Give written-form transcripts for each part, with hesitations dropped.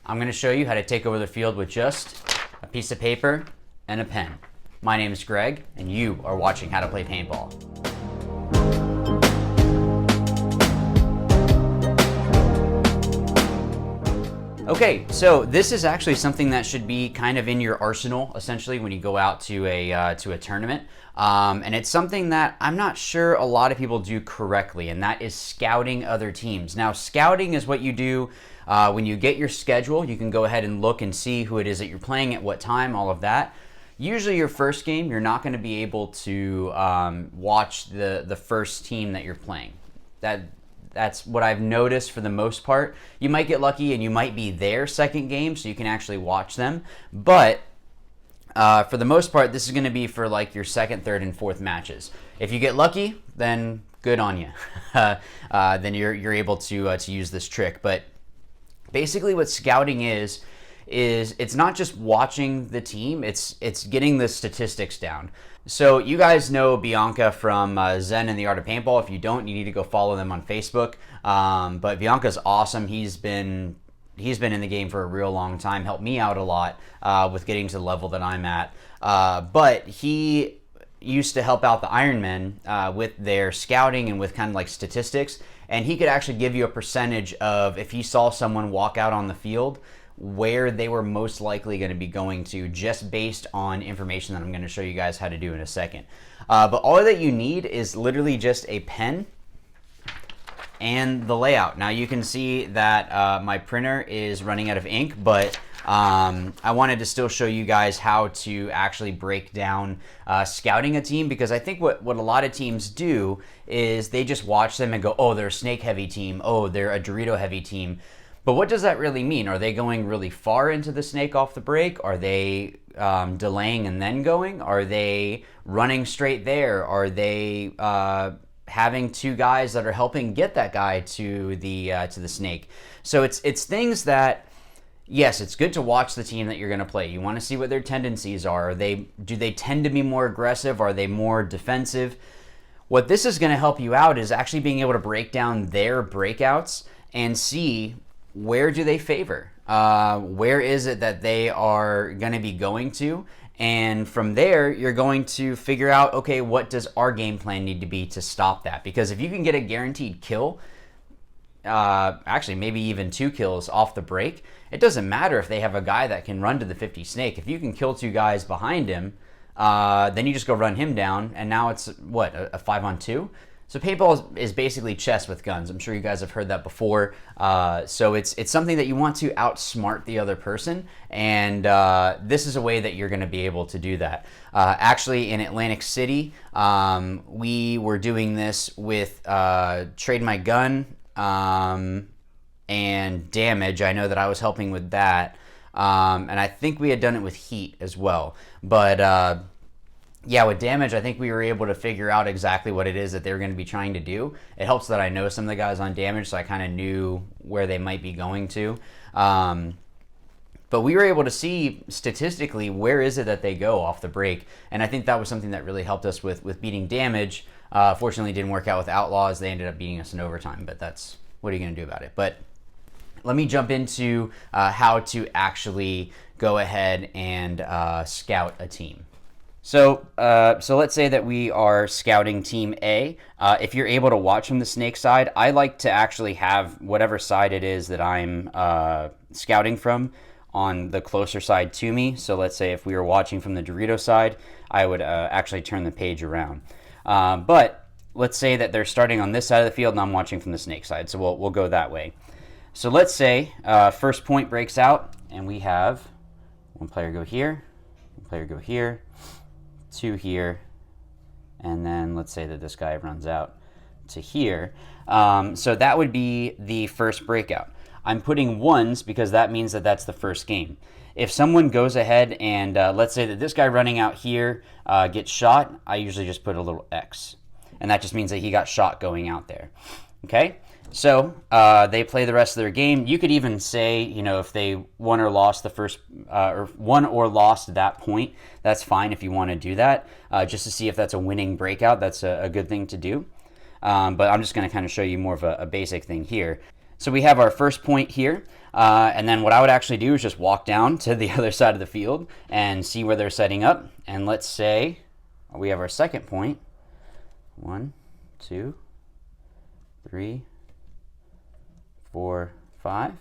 I'm going to show you how to take over the field with just a piece of paper and a pen. My name is Greg, and you are watching How to Play Paintball. Okay, so this is actually something that should be kind of in your arsenal, essentially, when you go out to a tournament. And it's something that I'm not sure a lot of people do correctly, and that is scouting other teams. Now, scouting is what you do when you get your schedule. You can go ahead and look and see who it is that you're playing at what time, all of that. Usually your first game, you're not going to be able to watch the first team that you're playing. That's what I've noticed for the most part. You might get lucky and you might be their second game, so you can actually watch them. But for the most part, this is going to be for like your second, third, and fourth matches. If you get lucky, then good on you. Then you're able to use this trick. But basically, what scouting is it's not just watching the team, it's getting the statistics down. So you guys know Bianca from Zen and the Art of Paintball. If you don't, you need to go follow them on Facebook. But Bianca's awesome. He's been in the game for a real long time, helped me out a lot with getting to the level that I'm at. But he used to help out the Ironmen with their scouting and with kind of like statistics. And he could actually give you a percentage of if he saw someone walk out on the field, where they were most likely going to be going to, just based on information that I'm going to show you guys how to do in a second. But all that you need is literally just a pen and the layout. Now you can see that my printer is running out of ink, but I wanted to still show you guys how to actually break down scouting a team, because I think what a lot of teams do is they just watch them and go, oh, they're a snake heavy team, oh, they're a Dorito heavy team. But what does that really mean? Are they going really far into the snake off the break? Are they delaying and then going? Are they running straight there? Are they having two guys that are helping get that guy to the snake? So it's things that, yes, it's good to watch the team that you're going to play. You want to see what their tendencies are. Do they tend to be more aggressive? Are they more defensive? What this is going to help you out is actually being able to break down their breakouts and see, where do they favor? Where is it that they are going to be going to? And from there, you're going to figure out, okay, what does our game plan need to be to stop that? Because if you can get a guaranteed kill, actually maybe even 2 kills off the break, it doesn't matter if they have a guy that can run to the 50 snake. If you can kill 2 guys behind him, then you just go run him down, and now it's, what, a 5-on-2? So paintball is basically chess with guns. I'm sure you guys have heard that before. So it's something that you want to outsmart the other person, and this is a way that you're going to be able to do that. Actually, in Atlantic City, we were doing this with Trade My Gun and Damage. I know that I was helping with that, and I think we had done it with Heat as well. But yeah, with Damage, I think we were able to figure out exactly what it is that they were going to be trying to do. It helps that I know some of the guys on Damage, so I kind of knew where they might be going to. But we were able to see statistically where is it that they go off the break, and I think that was something that really helped us with beating Damage. Fortunately, it didn't work out with Outlaws. They ended up beating us in overtime, but that's, what are you going to do about it? But let me jump into how to actually go ahead and scout a team. So let's say that we are scouting Team A. If you're able to watch from the snake side, I like to actually have whatever side it is that I'm scouting from on the closer side to me. So let's say if we were watching from the Dorito side, I would actually turn the page around. But let's say that they're starting on this side of the field and I'm watching from the snake side. So we'll go that way. So let's say first point breaks out and we have one player go here, one player go here, 2 here, and then let's say that this guy runs out to here. So that would be the first breakout. I'm putting 1s because that means that that's the first game. If someone goes ahead and let's say that this guy running out here gets shot, I usually just put a little X. And that just means that he got shot going out there. Okay? So they play the rest of their game. You could even say, you know, if they won or lost the first, or won or lost that point, that's fine if you want to do that, just to see if that's a winning breakout. That's a good thing to do. But I'm just going to kind of show you more of a basic thing here. So we have our first point here. And then what I would actually do is just walk down to the other side of the field and see where they're setting up. And let's say we have our second point. 1, 2, 3, 4, 5.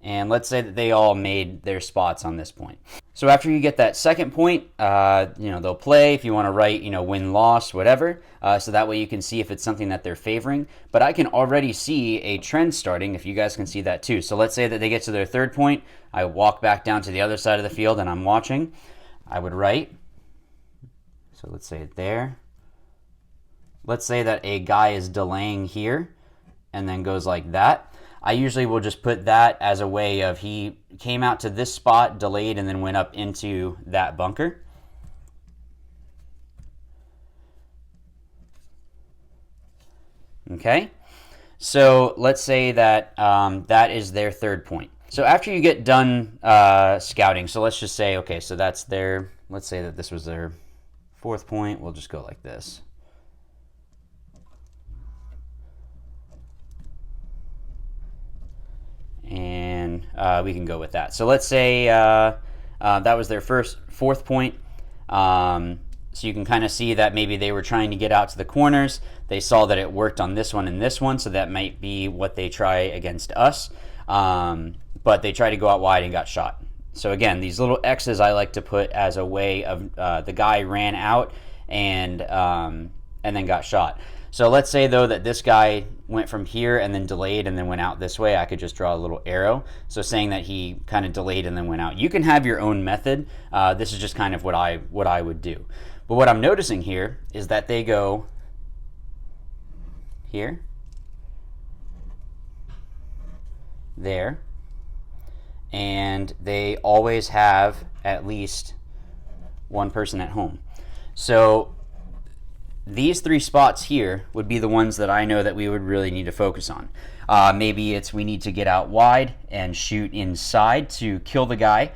And let's say that they all made their spots on this point. So after you get that second point, they'll play if you want to write, win, loss, whatever. So that way you can see if it's something that they're favoring. But I can already see a trend starting, if you guys can see that too. So let's say that they get to their third point. I walk back down to the other side of the field and I'm watching. I would write. So let's say it there. Let's say that a guy is delaying here and then goes like that. I usually will just put that as a way of he came out to this spot, delayed, and then went up into that bunker. Okay, so let's say that that is their third point. So after you get done scouting, so let's just say, okay, so that's their, let's say that this was their fourth point. We'll just go like this. And we can go with that. So let's say that was their fourth point. So you can kind of see that maybe they were trying to get out to the corners. They saw that it worked on this one and this one, so that might be what they try against us. But they tried to go out wide and got shot. So again, these little X's I like to put as a way of the guy ran out and then got shot. So let's say, though, that this guy went from here and then delayed and then went out this way. I could just draw a little arrow. So saying that he kind of delayed and then went out. You can have your own method. This is just kind of what I would do. But what I'm noticing here is that they go here, there, and they always have at least one person at home. So these three spots here would be the ones that I know that we would really need to focus on. Maybe it's we need to get out wide and shoot inside to kill the guy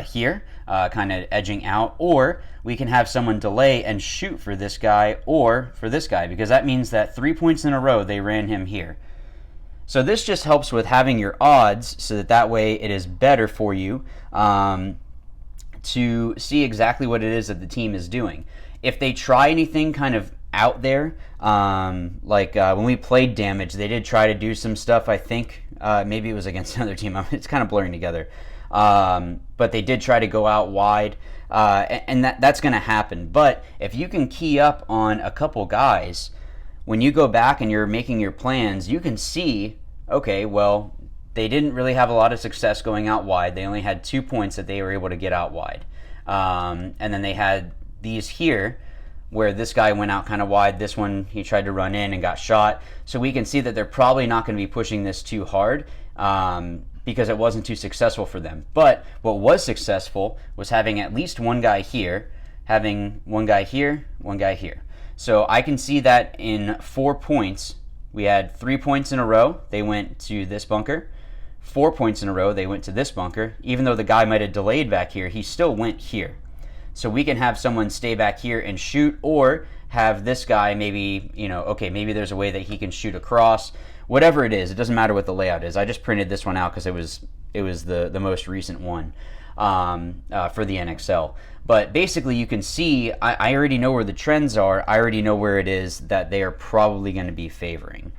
here, kind of edging out, or we can have someone delay and shoot for this guy or for this guy, because that means that 3 points in a row they ran him here. So this just helps with having your odds so that way it is better for you to see exactly what it is that the team is doing. If they try anything kind of out there, when we played Damage, they did try to do some stuff, I think. Maybe it was against another team. It's kind of blurring together. But they did try to go out wide, and that's going to happen. But if you can key up on a couple guys, when you go back and you're making your plans, you can see, okay, well, they didn't really have a lot of success going out wide. They only had 2 points that they were able to get out wide. And then they had these here where this guy went out kind of wide. This one, he tried to run in and got shot. So we can see that they're probably not going to be pushing this too hard because it wasn't too successful for them. But what was successful was having at least one guy here, having one guy here, one guy here. So I can see that in 4 points, we had 3 points in a row. They went to this bunker. 4 points in a row, they went to this bunker. Even though the guy might have delayed back here, he still went here. So we can have someone stay back here and shoot, or have this guy maybe, okay, maybe there's a way that he can shoot across. Whatever it is, it doesn't matter what the layout is. I just printed this one out because it was the most recent one for the NXL. But basically you can see, I already know where the trends are. I already know where it is that they are probably going to be favoring.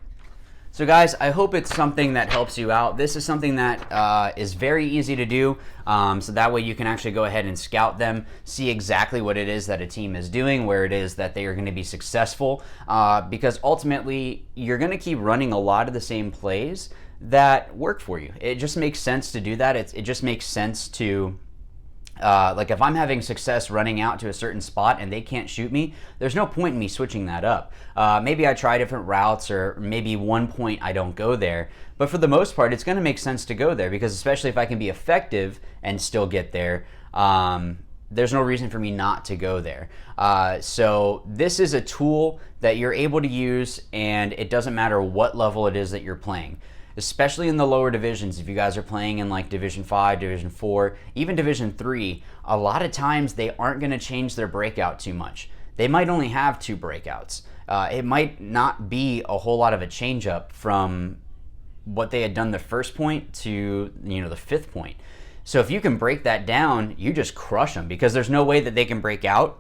So guys, I hope it's something that helps you out. This is something that is very easy to do, so that way you can actually go ahead and scout them, see exactly what it is that a team is doing, where it is that they are going to be successful, because ultimately you're going to keep running a lot of the same plays that work for you. It just makes sense to do that. It just makes sense to like if I'm having success running out to a certain spot and they can't shoot me, there's no point in me switching that up. Maybe I try different routes, or maybe 1 point I don't go there. But for the most part, it's going to make sense to go there, because especially if I can be effective and still get there, there's no reason for me not to go there. So this is a tool that you're able to use, and it doesn't matter what level it is that you're playing. Especially in the lower divisions, if you guys are playing in like Division 5, Division 4, even Division 3, a lot of times they aren't going to change their breakout too much. They might only have 2 breakouts. It might not be a whole lot of a change up from what they had done the first point to, you know, the 5th point. So if you can break that down, you just crush them, because there's no way that they can break out.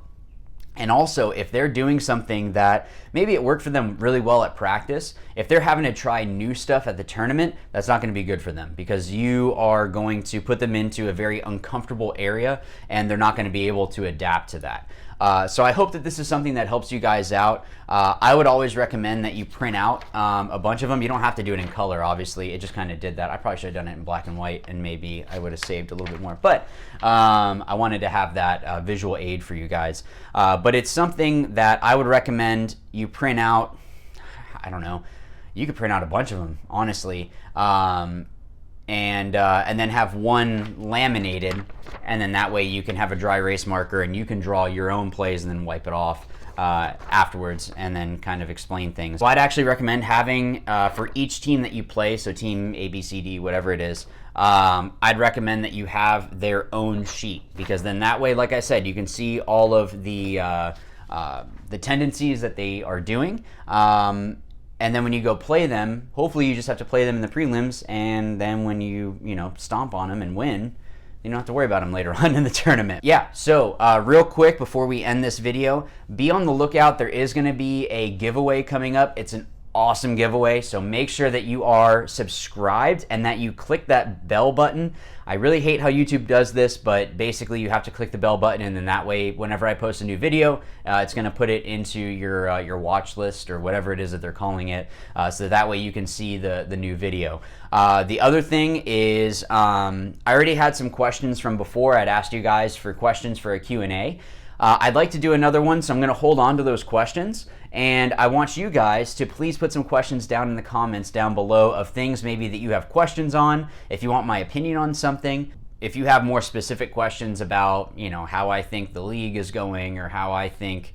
And also, if they're doing something that maybe it worked for them really well at practice, if they're having to try new stuff at the tournament, that's not going to be good for them, because you are going to put them into a very uncomfortable area and they're not going to be able to adapt to that. So I hope that this is something that helps you guys out. I would always recommend that you print out a bunch of them. You don't have to do it in color, obviously. It just kind of did that. I probably should have done it in black and white, and maybe I would have saved a little bit more. But I wanted to have that visual aid for you guys. But it's something that I would recommend you print out. I don't know. You could print out a bunch of them, honestly. And then have one laminated, and then that way you can have a dry erase marker and you can draw your own plays and then wipe it off afterwards, and then kind of explain things. So I'd actually recommend having, for each team that you play, so team A, B, C, D, whatever it is, I'd recommend that you have their own sheet, because then that way, like I said, you can see all of the tendencies that they are doing. And then when you go play them, hopefully you just have to play them in the prelims, and then when you stomp on them and win, you don't have to worry about them later on in the tournament. Yeah, so real quick before we end this video, be on the lookout. There is going to be a giveaway coming up. It's an awesome giveaway, so make sure that you are subscribed and that you click that bell button. I really hate how YouTube does this, but basically you have to click the bell button, and then that way whenever I post a new video, it's going to put it into your watch list, or whatever it is that they're calling it, so that way you can see the new video. The other thing is, I already had some questions from before. I'd asked you guys for questions for a Q&A. I'd like to do another one, so I'm going to hold on to those questions, and I want you guys to please put some questions down in the comments down below of things maybe that you have questions on, if you want my opinion on something. If you have more specific questions about, how I think the league is going, or how I think,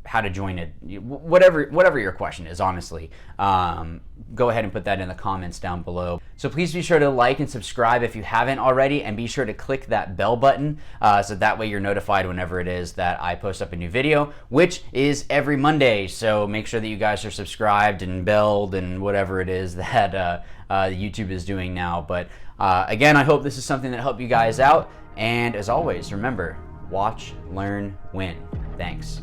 how to join it, whatever your question is, honestly, go ahead and put that in the comments down below. So please be sure to like and subscribe if you haven't already, and be sure to click that bell button, so that way you're notified whenever it is that I post up a new video, which is every Monday. So make sure that you guys are subscribed and belled and whatever it is that YouTube is doing now. But again, I hope this is something that helped you guys out, and as always, remember, watch, learn, win. Thanks.